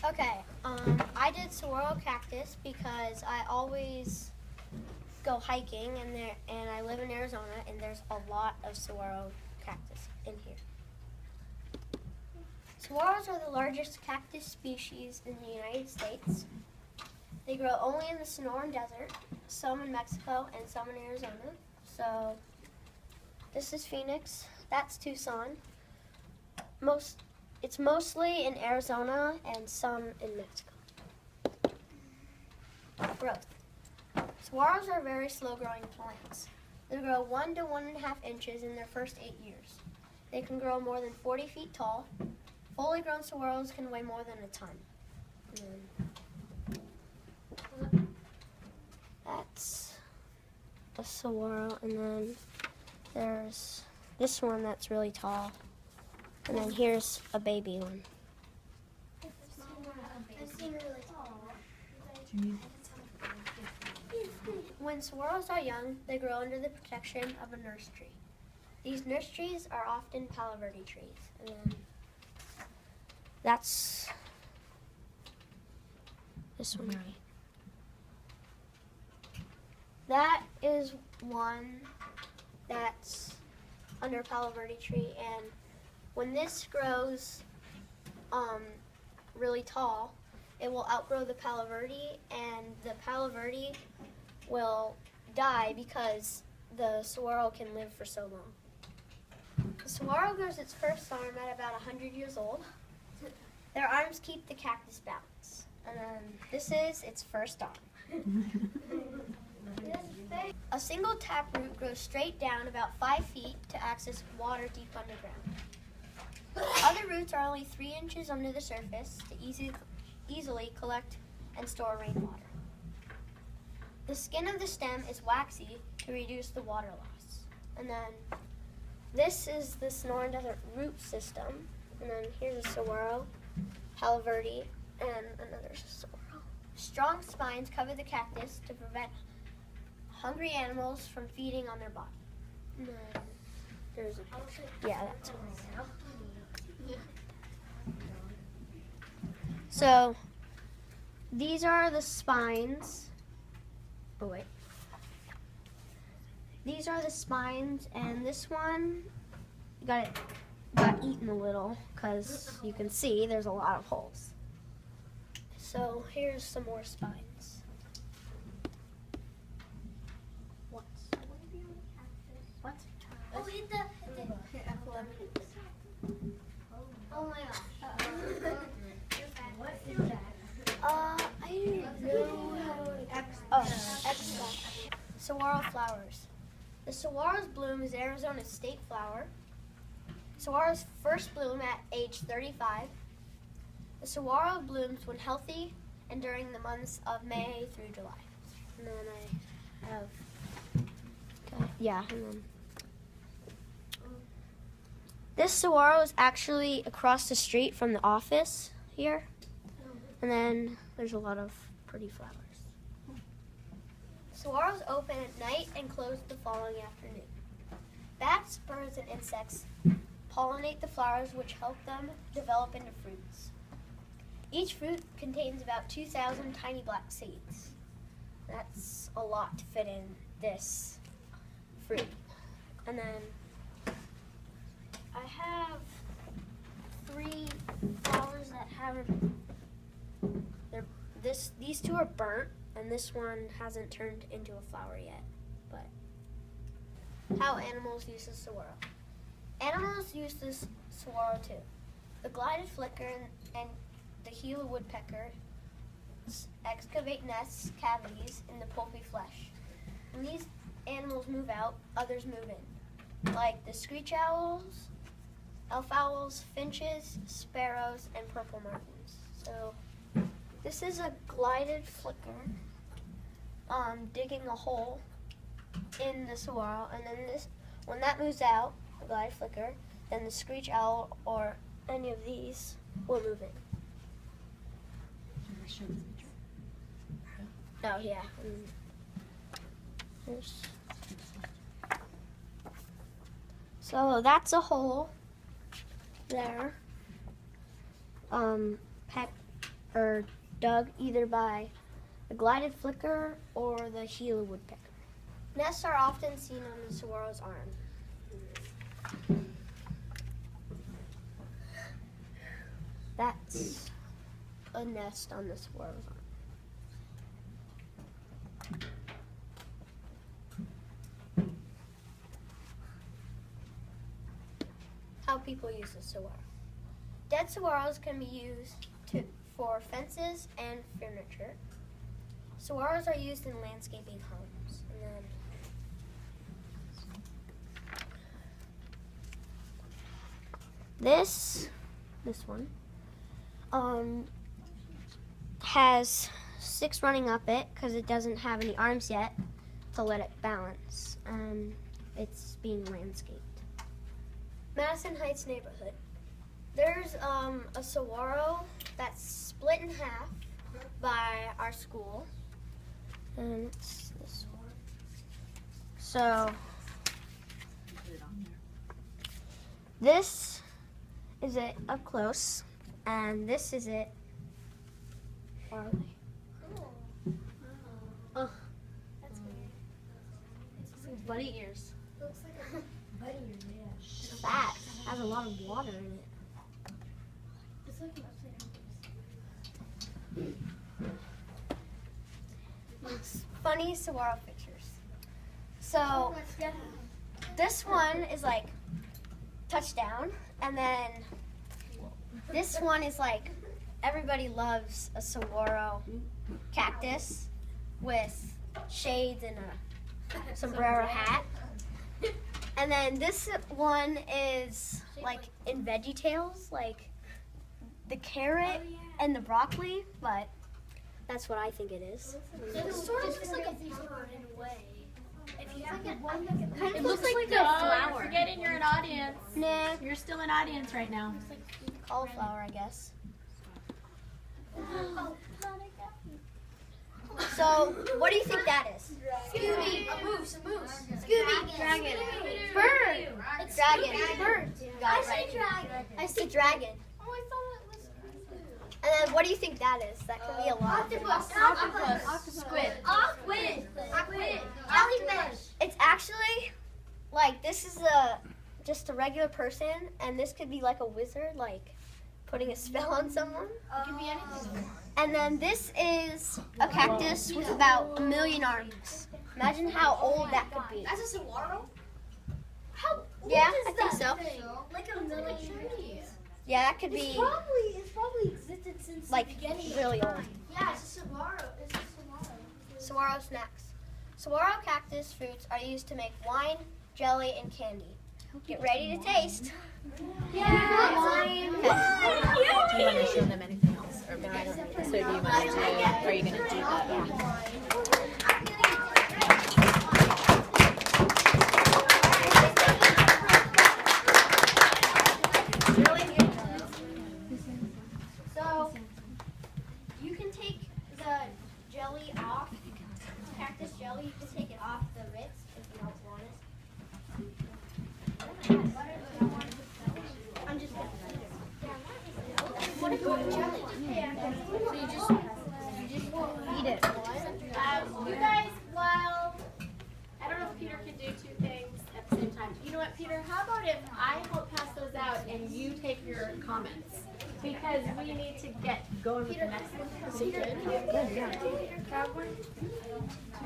Okay, I did Saguaro Cactus because I always go hiking and I live in Arizona and there's a lot of Saguaro Cactus in here. Saguaros are the largest cactus species in the United States. They grow only in the Sonoran Desert, some in Mexico and some in Arizona. So this is Phoenix, that's Tucson. It's mostly in Arizona and some in Mexico. Growth. Saguaros are very slow-growing plants. They grow 1 to 1.5 inches in their first 8 years. They can grow more than 40 feet tall. Fully grown saguaros can weigh more than a ton. That's a saguaro, and then there's this one that's really tall. And then here's a baby one. When saguaros are young, they grow under the protection of a nurse tree. These nurse trees are often Palo Verde trees. And then that's this one. That is one that's under a Palo Verde tree, and when this grows really tall, it will outgrow the Palo Verde, and the Palo Verde will die because the saguaro can live for so long. The saguaro grows its first arm at about 100 years old. Their arms keep the cactus balanced. And then this is its first arm. A single taproot grows straight down about 5 feet to access water deep underground. Other roots are only 3 inches under the surface to easily collect and store rainwater. The skin of the stem is waxy to reduce the water loss. And then this is the Sonoran Desert root system. And then here's a saguaro, Palo Verde, and another saguaro. Strong spines cover the cactus to prevent hungry animals from feeding on their body. And then there's a picture. Yeah, that's one. So these are the spines. Oh wait. These are the spines, and this one got eaten a little because you can see there's a lot of holes. So here's some more spines. What? Oh, hit the. Oh my gosh. What is that? I don't know. Extract. Saguaro flowers. The saguaro's bloom is Arizona's state flower. Saguaros first bloom at age 35. The saguaro blooms when healthy and during the months of May through July. And then I have, and then this saguaro is actually across the street from the office here. And then there's a lot of pretty flowers. Saguaros open at night and close the following afternoon. Bats, birds, and insects pollinate the flowers, which help them develop into fruits. Each fruit contains about 2,000 tiny black seeds. That's a lot to fit in this fruit. And then I have 3 flowers that haven't. These 2 are burnt, and this one hasn't turned into a flower yet. But how animals use the saguaro. Animals use this saguaro too. The glided flicker and the Gila woodpecker excavate nests, cavities in the pulpy flesh. When these animals move out, others move in, like the screech owls, elf owls, finches, sparrows, and purple martins. So this is a glided flicker digging a hole in the saguaro, and then when that moves out, the glided flicker, then the screech owl or any of these will move in. Oh yeah. So that's a hole there. are dug either by the glided flicker or the Gila woodpecker. Nests are often seen on the saguaro's arm. That's a nest on the saguaro's arm. How people use the saguaro. Dead saguaros can be used for fences and furniture. Saguaros are used in landscaping homes. And then this one has 6 running up it because it doesn't have any arms yet to let it balance. It's being landscaped. Madison Heights neighborhood. There's a saguaro that's split in half by our school, and it's this one. So this is it up close, and this is it far away. Oh, that's weird. It's like bunny ears. It looks like a bunny ear, yeah. It's fat. It has a lot of water in it. It's like an upside down. Funny saguaro pictures. So this one is like touchdown, and then this one is like everybody loves a saguaro cactus with shades and a sombrero hat. And then this one is like in VeggieTales, like the carrot and the broccoli, but that's what I think it is. It sort of looks like a flower in a way. If you have that one, It looks like a flower. You're forgetting you're an audience. Nah, You're still an audience right now. cauliflower, I guess. So, what do you think that is? Scooby, a moose. Scooby, dragon, bird, it's dragon, bird. I say dragon. I see dragon. Oh, I thought it was. And then, what do you think that is? That could be a lot. Octopus. Squid. Squid. Jellyfish. It's actually like this is just a regular person, and this could be like a wizard, like putting a spell on someone. It could be anything. And then this is a cactus with about 1 million arms. Imagine how old that could be. That's a saguaro? How old Yeah, is I think that so. thing? Like a million years. Yeah, that could be It's probably existed since like the beginning. really old. Yeah, it's a saguaro. It's a saguaro. Saguaro snacks. Saguaro cactus fruits are used to make wine, jelly, and candy. Get ready to taste. Yeah. Wine. Do you want to show them anything else? Or maybe I don't know. So do you want to do, are you going to do that? So, you can take the jelly off, cactus jelly, you can take it off the ritz if you don't want it. I'm just What is jelly? So you just eat it. You guys, well, I don't know if Peter can do 2 things at the same time. You know what, Peter? How about if I help pass those out and you take your comments? Because we need to get going with the next one. So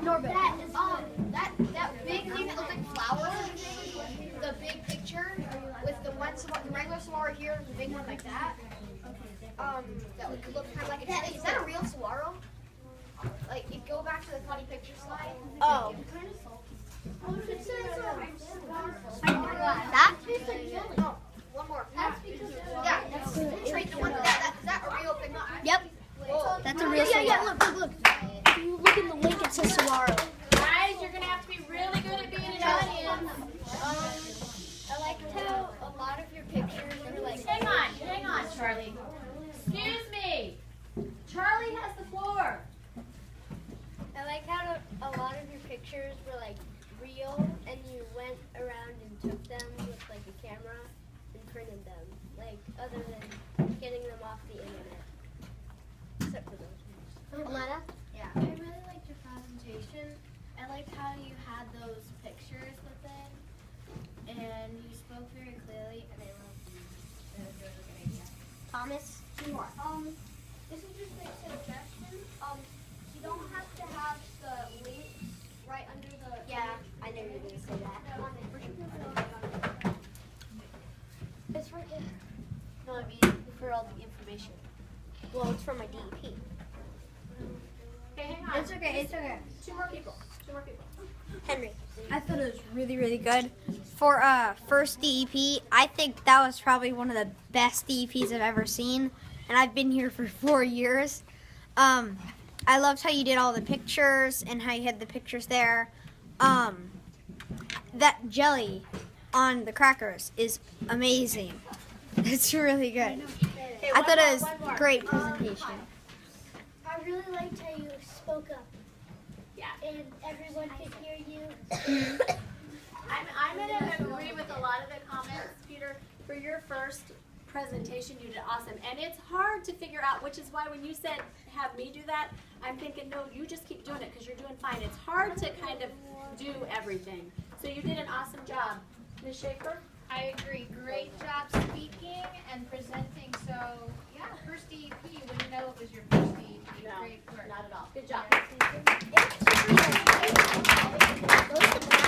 Norbert. That big thing that looks like flowers, the big picture with the regular saguaro here, and the big one like that. That would look kind of like a jelly. Is that a real saguaro? Like, you go back to the funny picture slide. Oh. It says That? No, one more. Yeah, trade the one with that. Is that a real picture? Yep. Whoa. That's a real saguaro. Look. If you look in the link, it says saguaro. guys, you're going to have to be really good at being an audience. I like how a lot of your pictures are like. Hang on, Charlie. Excuse me. Charlie has the floor. I like how a lot of your pictures were like real, and you went around and took them with like a camera and printed them, like other than getting them off the internet. Letta? Yeah. I really liked your presentation. I liked how you had those pictures with it, and you spoke very clearly, and I loved it. It was a really good idea. Thomas? Two more. This is just a suggestion. You don't have to have the links right under the. Yeah, I knew you were going to say that. It's right there. No, I mean for all the information. Well, it's from my DEP. Okay, hang on. It's okay, it's okay. Two more people. Henry. I thought it was really, really good. For first DEP, I think that was probably one of the best DEPs I've ever seen. And I've been here for 4 years. I loved how you did all the pictures and how you had the pictures there. That jelly on the crackers is amazing. It's really good. Okay, I thought it was one more. great presentation. I really liked how you spoke up Yeah. and everyone could hear you. I'm going to agree with a lot of the comments, Peter. For your first presentation, you did awesome. And it's hard to figure out, which is why when you said have me do that, I'm thinking, no, you just keep doing it because you're doing fine. It's hard to kind of do everything. So you did an awesome job. Ms. Schaefer? I agree. Great job speaking and presenting. So, yeah, first DEP. You wouldn't know it was your first DEP. No, Great work. not at all. Good job. It's